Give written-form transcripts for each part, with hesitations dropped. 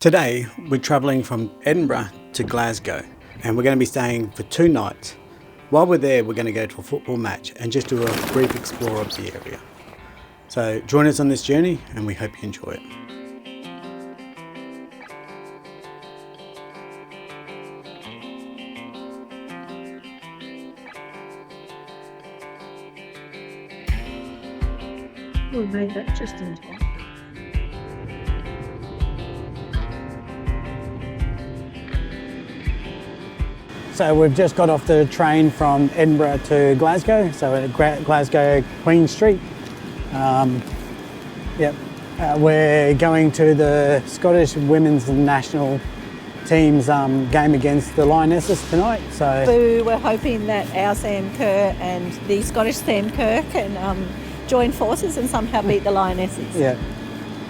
Today we're travelling from Edinburgh to Glasgow and we're going to be staying for 2 nights. While we're there we're going to go to a football match and just do a brief explore of the area. So join us on this journey and we hope you enjoy it. We made that just in time. So we've just got off the train from Edinburgh to Glasgow, so at Glasgow Queen Street. We're going to the Scottish women's national team's game against the Lionesses tonight. So we're hoping that our Sam Kerr and the Scottish Sam Kerr can join forces and somehow beat the Lionesses.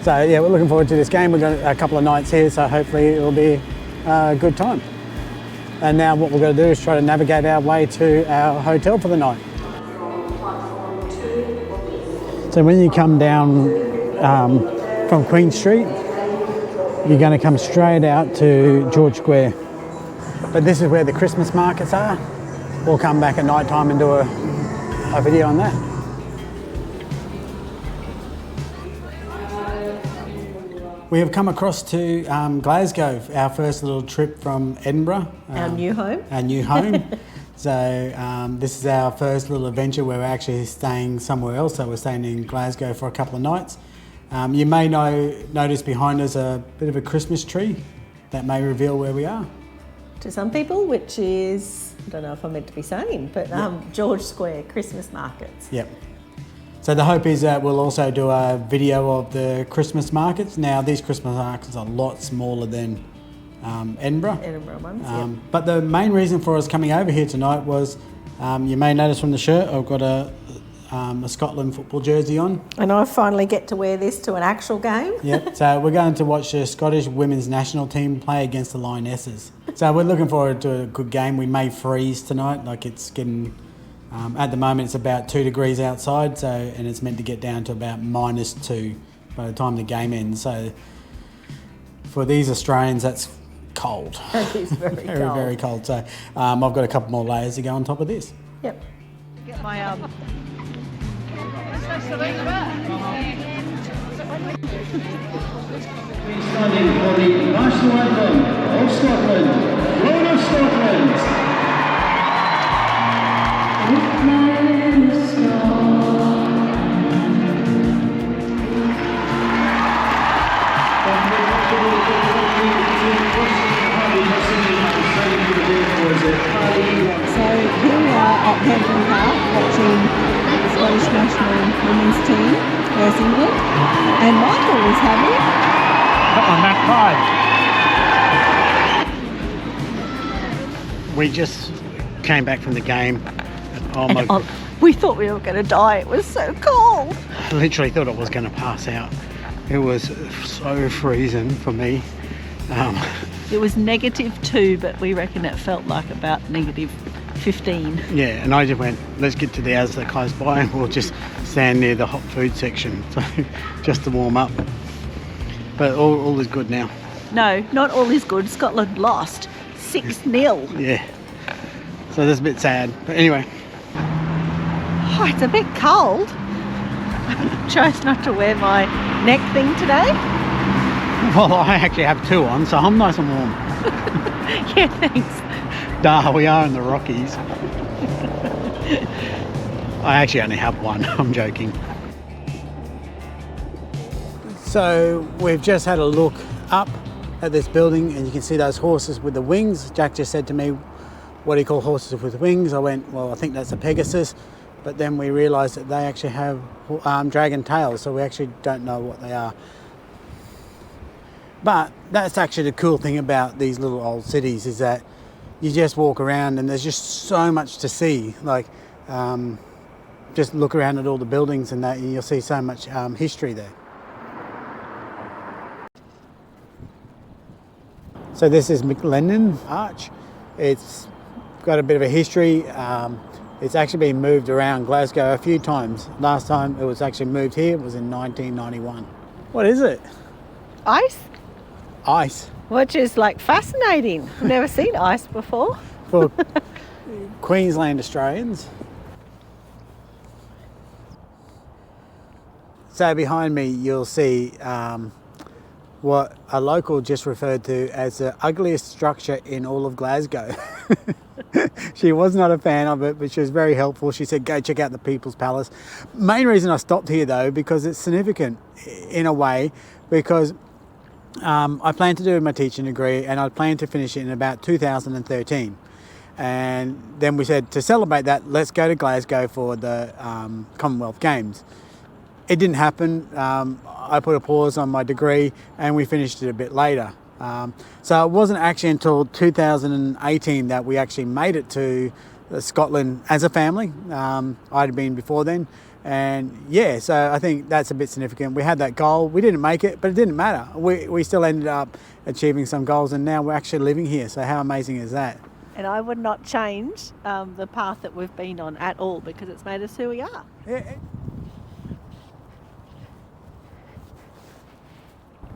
We're looking forward to this game. We've got a couple of nights here, so hopefully it'll be a good time. And now what we're going to do is try to navigate our way to our hotel for the night. So when you come down from Queen Street, you're going to come straight out to George Square. But this is where the Christmas markets are. We'll come back at night time and do a video on that. We have come across to Glasgow, our first little trip from Edinburgh. Our new home. Our new home. So this is our first little adventure where we're actually staying somewhere else. So we're staying in Glasgow for a couple of nights. You may notice behind us a bit of a Christmas tree that may reveal where we are. To some people, which is, I don't know if I'm meant to be saying, but George Square Christmas markets. Yep. So the hope is that we'll also do a video of the Christmas markets. Now these Christmas markets are a lot smaller than Edinburgh. Edinburgh ones, But the main reason for us coming over here tonight was, you may notice from the shirt, I've got a Scotland football jersey on. And I finally get to wear this to an actual game. Yep, so we're going to watch the Scottish women's national team play against the Lionesses. So we're looking forward to a good game. We may freeze tonight, like it's getting... at the moment it's about 2 degrees outside, and it's meant to get down to about -2 by the time the game ends. So for these Australians, that's cold. That is very cold. Very, very cold. So I've got a couple more layers to go on top of this. Yep. Get my Standing for the national anthem of Scotland, Throne of Scotland. So here we are at Edinburgh Park watching the Scottish national women's team versus England, and Michael is having On that side. We just came back from the game. We thought we were going to die. It was so cold. I literally thought I was going to pass out. It was so freezing for me. It was -2, but we reckon it felt like about -15. Yeah, and I just went, let's get to the Asda close by and we'll just stand near the hot food section, so just to warm up. But all is good now. No, not all is good. Scotland lost 6-0. Yeah, so that's a bit sad. But anyway. Oh, it's a bit cold. I chose not to wear my neck thing today. Well, I actually have 2 on, so I'm nice and warm. Yeah, thanks. Duh, we are in the Rockies. I actually only have 1, I'm joking. So we've just had a look up at this building and you can see those horses with the wings. Jack just said to me, what do you call horses with wings? I went, well, I think that's a Pegasus. But then we realised that they actually have dragon tails, so we actually don't know what they are. But that's actually the cool thing about these little old cities, is that you just walk around and there's just so much to see. Like, just look around at all the buildings and that, and you'll see so much history there. So this is McLennan Arch. It's got a bit of a history. It's actually been moved around Glasgow a few times. Last time it was actually moved here was in 1991. What is it? Ice? ice which is like fascinating. I've never seen ice before. for Queensland Australians. So behind me you'll see what a local just referred to as the ugliest structure in all of Glasgow. She was not a fan of it, but she was very helpful. She said, go check out the People's Palace. Main reason I stopped here though, because it's significant in a way, because I plan to do my teaching degree and I plan to finish it in about 2013. And then we said to celebrate that, let's go to Glasgow for the Commonwealth Games. It didn't happen. I put a pause on my degree and we finished it a bit later. So it wasn't actually until 2018 that we actually made it to Scotland as a family. I'd been before then. And yeah, so I think that's a bit significant. We had that goal. We didn't make it, but it didn't matter. We still ended up achieving some goals and now we're actually living here. So how amazing is that? And I would not change the path that we've been on at all because it's made us who we are. Yeah.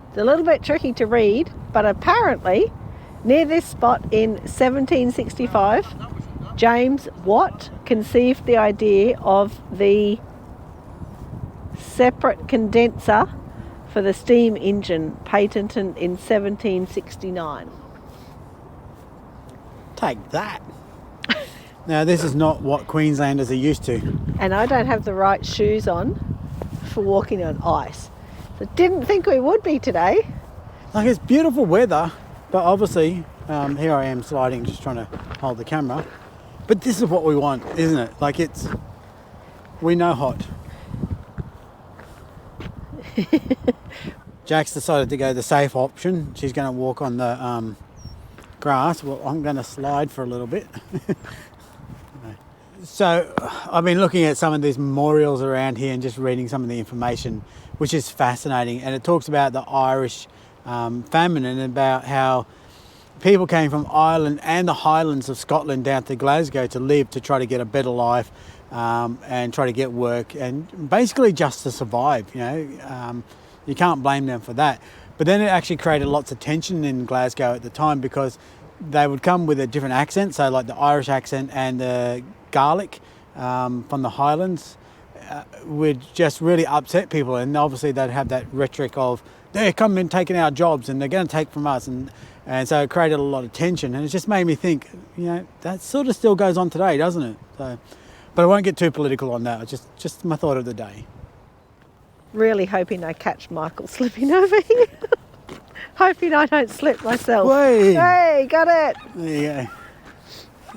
It's a little bit tricky to read, but apparently near this spot in 1765, James Watt conceived the idea of the separate condenser for the steam engine, patented in 1769. Take that. Now this is not what Queenslanders are used to. And I don't have the right shoes on for walking on ice. So didn't think we would be today. Like, it's beautiful weather, but obviously here I am sliding, just trying to hold the camera. But this is what we want, isn't it? Like, we know hot. Jack's decided to go the safe option. She's going to walk on the grass. Well, I'm going to slide for a little bit. So I've been looking at some of these memorials around here and just reading some of the information, which is fascinating. And it talks about the Irish famine and about how people came from Ireland and the Highlands of Scotland down to Glasgow to live, to try to get a better life and try to get work and basically just to survive. You can't blame them for that. But then it actually created lots of tension in Glasgow at the time because they would come with a different accent, so like the Irish accent and the Gaelic from the Highlands would just really upset people, and obviously they'd have that rhetoric of they're coming and taking our jobs and they're going to take from us, and so it created a lot of tension, and it just made me think, that sort of still goes on today, doesn't it? So, but I won't get too political on that. It's just my thought of the day. Really hoping I catch Michael slipping over here. Hoping I don't slip myself. Whey! Hey, got it! There you go.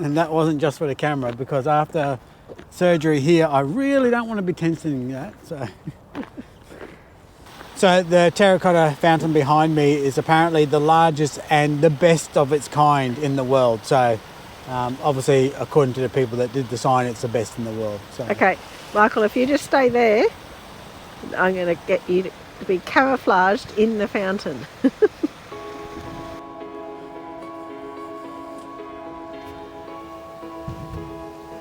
And that wasn't just for the camera, because after surgery here, I really don't want to be tensing that. So the terracotta fountain behind me is apparently the largest and the best of its kind in the world. So obviously, according to the people that did the sign, it's the best in the world. So. Okay, Michael, if you just stay there, I'm going to get you to be camouflaged in the fountain.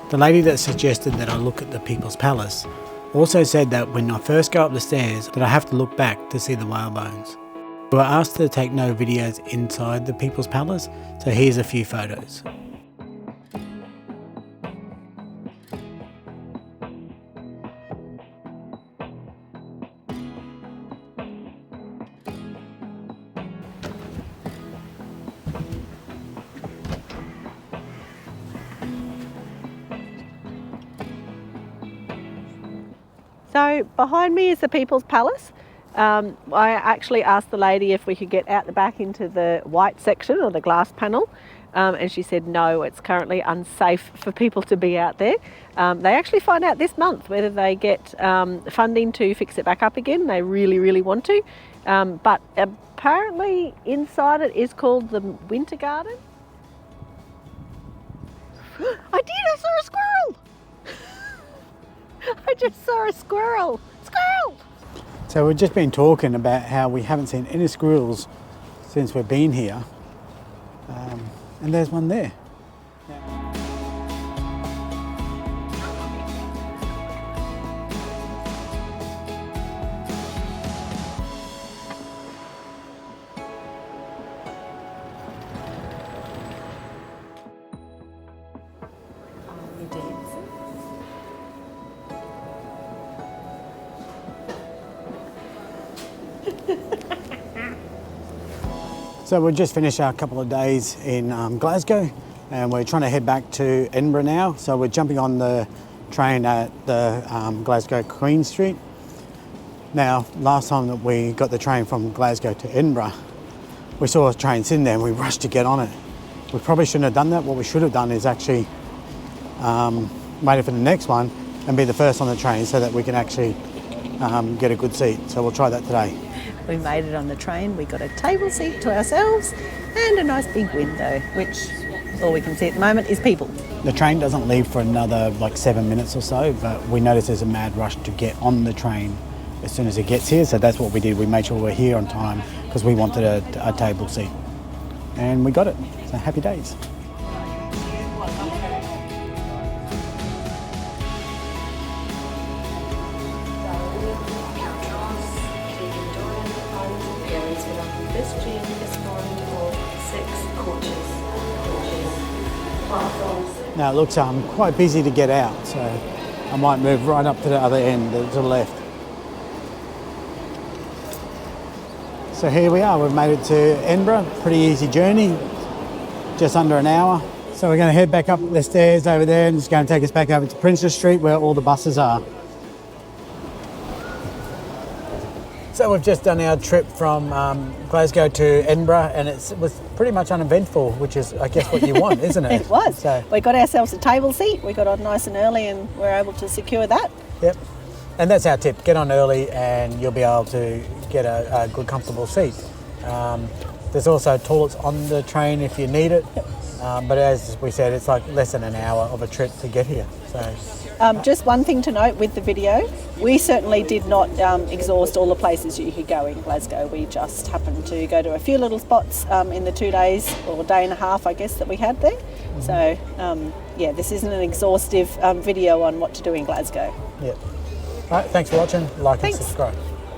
The lady that suggested that I look at the People's Palace also said that when I first go up the stairs that I have to look back to see the whalebones. We were asked to take no videos inside the People's Palace, so here's a few photos. So behind me is the People's Palace. I actually asked the lady if we could get out the back into the white section or the glass panel, and she said no, it's currently unsafe for people to be out there. They actually find out this month whether they get funding to fix it back up again. They really, really want to. But apparently inside it is called the Winter Garden. I saw a squirrel! I just saw a squirrel! Squirrel! So we've just been talking about how we haven't seen any squirrels since we've been here. And there's one there. So we've just finished our couple of days in Glasgow, and we're trying to head back to Edinburgh now. So we're jumping on the train at the Glasgow Green Street. Now, last time that we got the train from Glasgow to Edinburgh, we saw a train sitting there and we rushed to get on it. We probably shouldn't have done that. What we should have done is actually waited for the next one and be the first on the train so that we can actually get a good seat. So we'll try that today. We made it on the train. We got a table seat to ourselves and a nice big window, which all we can see at the moment is people. The train doesn't leave for another like 7 minutes or so, but we noticed there's a mad rush to get on the train as soon as it gets here. So that's what we did. We made sure we're here on time because we wanted a table seat. And we got it. So happy days. Now it looks quite busy to get out, so I might move right up to the other end, to the left. So here we are, we've made it to Edinburgh, pretty easy journey, just under an hour. So we're going to head back up the stairs over there and it's going to take us back over to Princess Street where all the buses are. So we've just done our trip from Glasgow to Edinburgh, and it was pretty much uneventful, which is, I guess, what you want, isn't it? It was. So, we got ourselves a table seat. We got on nice and early and we're able to secure that. Yep. And that's our tip. Get on early and you'll be able to get a good, comfortable seat. There's also toilets on the train if you need it. But as we said, it's like less than an hour of a trip to get here. So. Just one thing to note with the video, we certainly did not exhaust all the places you could go in Glasgow. We just happened to go to a few little spots in the 2 days or day and a half, I guess, that we had there. Mm-hmm. So, yeah, this isn't an exhaustive video on what to do in Glasgow. Yeah. All right, thanks for watching. Like and subscribe.